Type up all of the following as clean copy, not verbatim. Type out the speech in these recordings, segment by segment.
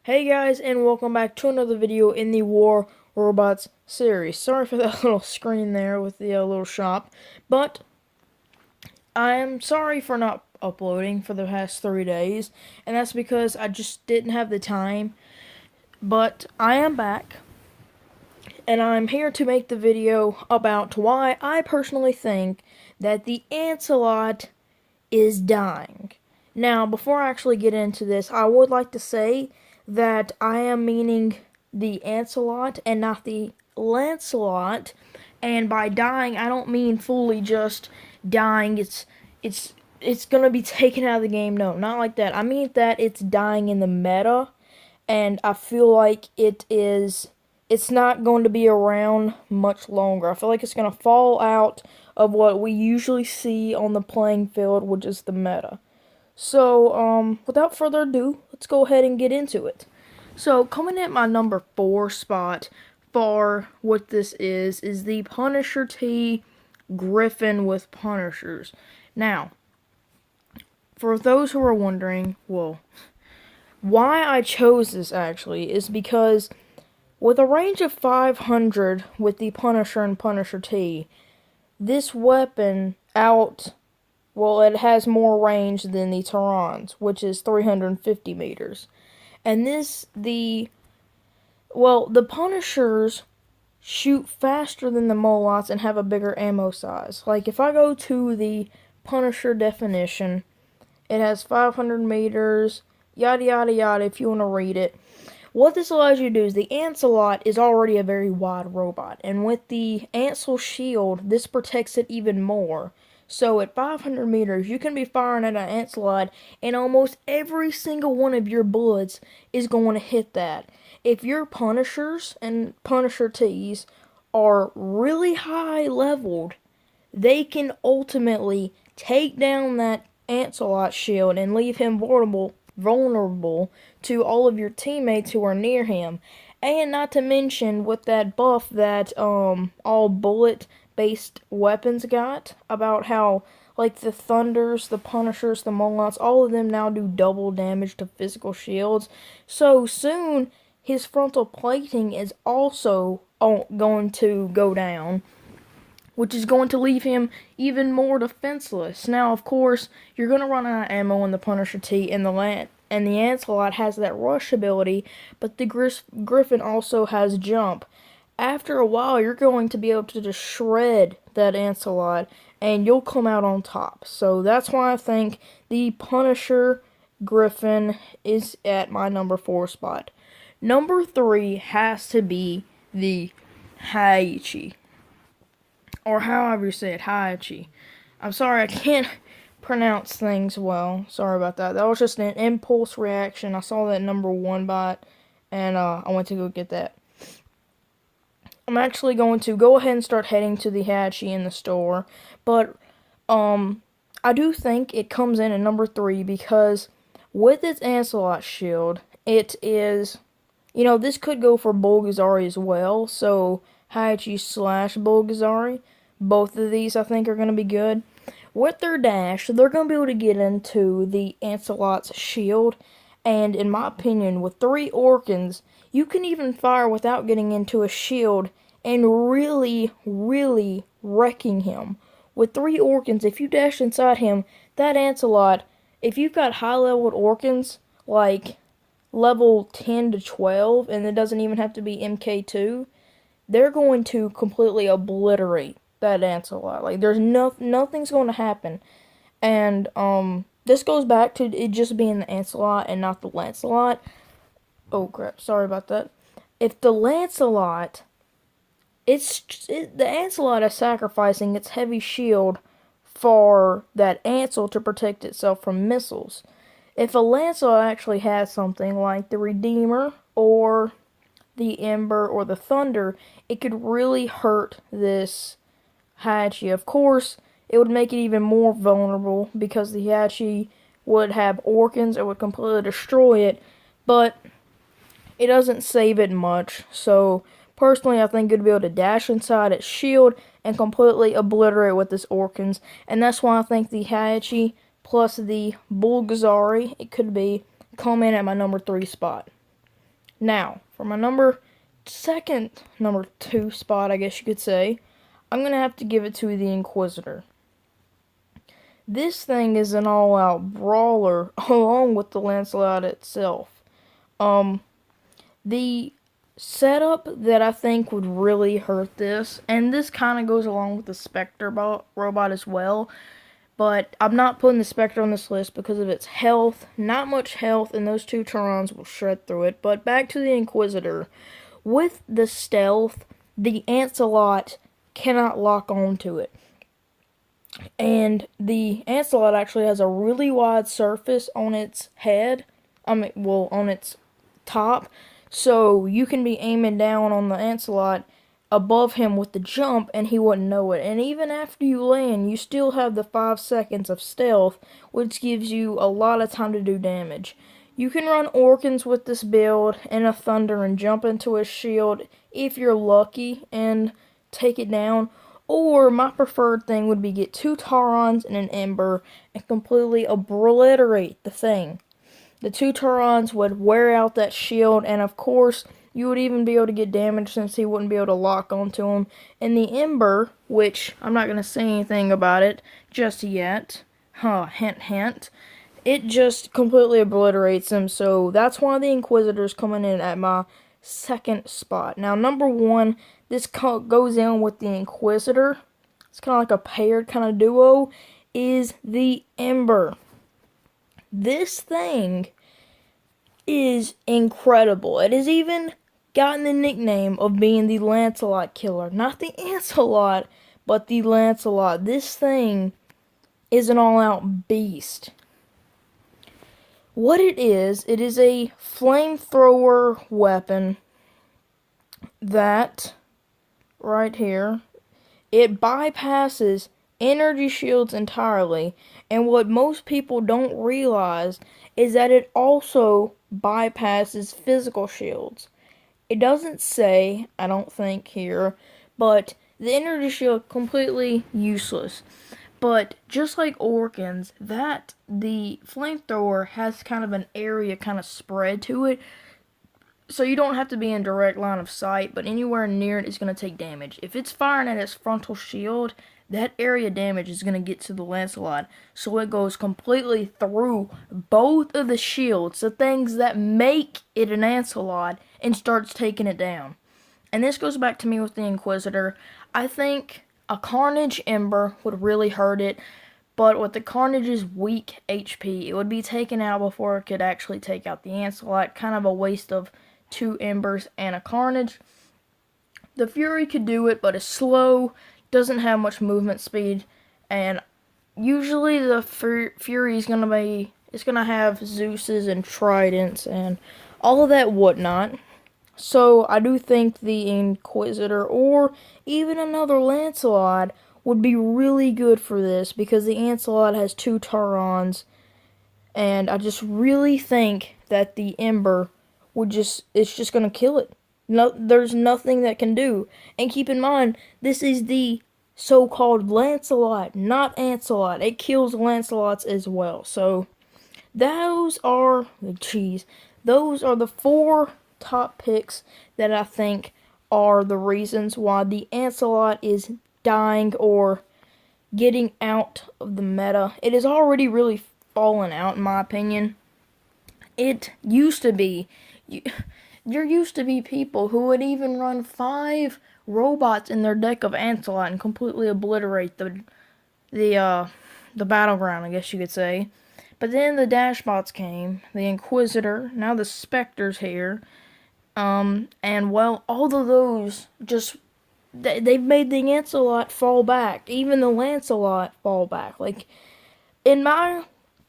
Hey guys, and welcome back to another video in the War Robots series. Sorry for that little screen there with the little shop, but I am sorry for not uploading for the past 3 days, and that's because I just didn't have the time. But I am back, and I'm here to make the video about why I personally think that the Ancilelot is dying. Now, before I actually get into this, I would like to say that I am meaning the Ancilelot and not the Lancelot. And by dying, I don't mean fully just dying. It's gonna be taken out of the game. No, not like that. I mean that it's dying in the meta, and I feel like it's not going to be around much longer. I feel like it's going to fall out of what we usually see on the playing field, which is the meta. So, without further ado, let's go ahead and get into it. So, coming at my number 4 spot for what this is the Punisher T Griffin with Punishers. Now, for those who are wondering, well, why I chose this actually is because with a range of 500 with the Punisher and Punisher T, this weapon it has more range than the Tyrants, which is 350 meters. And the Punishers shoot faster than the Molots and have a bigger ammo size. Like, if I go to the Punisher definition, it has 500 meters, yada yada yada, if you want to read it. What this allows you to do is the Ancilelot is already a very wide robot, and with the Ancil shield, this protects it even more. So at 500 meters, you can be firing at an Ancilelot, and almost every single one of your bullets is going to hit that. If your Punishers and Punisher Ts are really high leveled, they can ultimately take down that Ancilelot shield and leave him vulnerable to all of your teammates who are near him. And not to mention with that buff that all bullet based weapons got, about how like the Thunders, the Punishers, the Molots, all of them now do double damage to physical shields. So soon his frontal plating is also going to go down, which is going to leave him even more defenseless. Now, of course, you're going to run out of ammo in the Punisher T, and the Ancilelot has that rush ability, but the Griffin also has jump. After a while, you're going to be able to just shred that Ancilelot, and you'll come out on top. So that's why I think the Punisher Griffin is at my number 4 spot. Number 3 has to be the HiChi, or however you say it, HiChi. I'm sorry, I can't pronounce things well. Sorry about that. That was just an impulse reaction. I saw that number 1 bot, and I went to go get that. I'm actually going to go ahead and start heading to the HiChi in the store, but I do think it comes in at number 3 because with its Ancilelot shield, it is, this could go for Bulgazari as well, so HiChi / Bulgazari. Both of these I think are going to be good. With their dash, they're going to be able to get into the Ancilelot's shield, and in my opinion, with 3 Orkans, you can even fire without getting into a shield and really, really wrecking him. With 3 Orkans, if you dash inside him, that Ancilelot, if you've got high-leveled Orkans, like level 10 to 12, and it doesn't even have to be MK2, they're going to completely obliterate that Ancilelot. Like, there's nothing's going to happen. And this goes back to it just being the Ancilelot and not the Lancelot. Oh crap, sorry about that. If the Lancelot, the Ancilelot is sacrificing its heavy shield for that Ancil to protect itself from missiles. If a Lancelot actually has something like the Redeemer or the Ember or the Thunder, it could really hurt this HiChi. Of course, it would make it even more vulnerable because the HiChi would have Orkans. It would completely destroy it, but it doesn't save it much. So, personally, I think it would be able to dash inside its shield and completely obliterate with this Orkans. And that's why I think the HiChi plus the Bulgazari, it could be, come in at my number 3 spot. Now, for my second number 2 spot, I guess you could say, I'm going to have to give it to the Inquisitor. This thing is an all-out brawler along with the Lancelot itself. The setup that I think would really hurt this, and this kind of goes along with the Spectre robot as well, but I'm not putting the Spectre on this list because of its health. Not much health, and those 2 Turons will shred through it. But back to the Inquisitor. With the stealth, the Ancilelot cannot lock onto it. And the Ancilelot actually has a really wide surface on its head. On its top. So you can be aiming down on the Ancilelot above him with the jump, and he wouldn't know it. And even after you land, you still have the 5 seconds of stealth, which gives you a lot of time to do damage. You can run Orkans with this build and a Thunder and jump into his shield if you're lucky and take it down. Or my preferred thing would be get 2 Taurons and an Ember and completely obliterate the thing. The 2 Taurons would wear out that shield, and of course, you would even be able to get damage since he wouldn't be able to lock onto him. And the Ember, which I'm not going to say anything about it just yet, hint hint, it just completely obliterates him. So that's why the Inquisitor's coming in at my second spot. Now, number 1, this goes in with the Inquisitor. It's kind of like a paired kind of duo, is the Ember. This thing is incredible. It has even gotten the nickname of being the Lancelot killer. Not the Ancilelot, but the Lancelot. This thing is an all-out beast. What it is a flamethrower weapon that, right here, it bypasses energy shields entirely, and what most people don't realize is that it also bypasses physical shields. It doesn't say, I don't think here, but the energy shield completely useless. But just like Orkans, the flamethrower has kind of an area kind of spread to it, so you don't have to be in direct line of sight, but anywhere near it is going to take damage. If it's firing at its frontal shield, that area damage is going to get to the Lancelot, so it goes completely through both of the shields, the things that make it an Ancilelot, and starts taking it down. And this goes back to me with the Inquisitor. I think a Carnage Ember would really hurt it, but with the Carnage's weak HP, it would be taken out before it could actually take out the Ancilelot. Kind of a waste of 2 Embers and a Carnage. The Fury could do it, but it's slow, doesn't have much movement speed, and usually the Fury is gonna have Zeus's and Tridents and all of that whatnot. So I do think the Inquisitor or even another Lancelot would be really good for this, because the Ancilelot has 2 Taurons, and I just really think that the Ember it's just gonna kill it. No, there's nothing that can do. And keep in mind, this is the so-called Lancelot, not Ancilelot. It kills Lancelots as well. So those are the 4 top picks that I think are the reasons why the Ancilelot is dying or getting out of the meta. It has already really fallen out, in my opinion. It used to be, there used to be people who would even run 5 robots in their deck of Ancilelot and completely obliterate the battleground, I guess you could say. But then the Dashbots came, the Inquisitor, now the Spectre's here, and well, all of those just, they've made the Ancilelot fall back, even the Lancelot fall back. Like, in my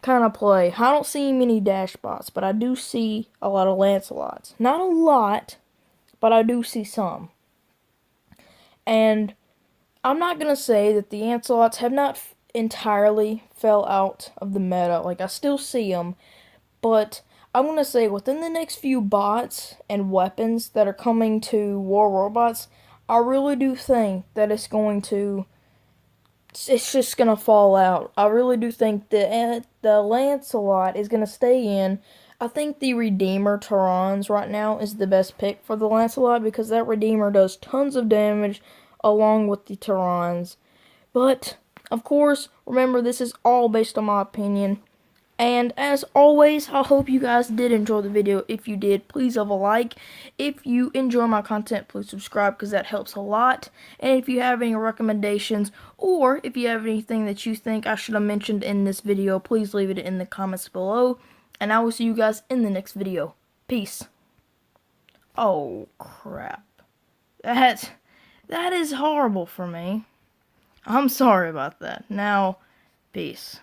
kind of play, I don't see many Dashbots, but I do see a lot of Lancelots. Not a lot, but I do see some. And I'm not going to say that the Ancilots have not entirely fell out of the meta. Like, I still see them, but I'm going to say within the next few bots and weapons that are coming to War Robots, I really do think that it's just going to fall out. I really do think that the Lancelot is going to stay in. I think the Redeemer Terrans right now is the best pick for the Lancelot because that Redeemer does tons of damage along with the Terrans. But, of course, remember this is all based on my opinion. And as always, I hope you guys did enjoy the video. If you did, please leave a like. If you enjoy my content, please subscribe because that helps a lot. And if you have any recommendations or if you have anything that you think I should have mentioned in this video, please leave it in the comments below. And I will see you guys in the next video. Peace. Oh, crap. That is horrible for me. I'm sorry about that. Now, peace.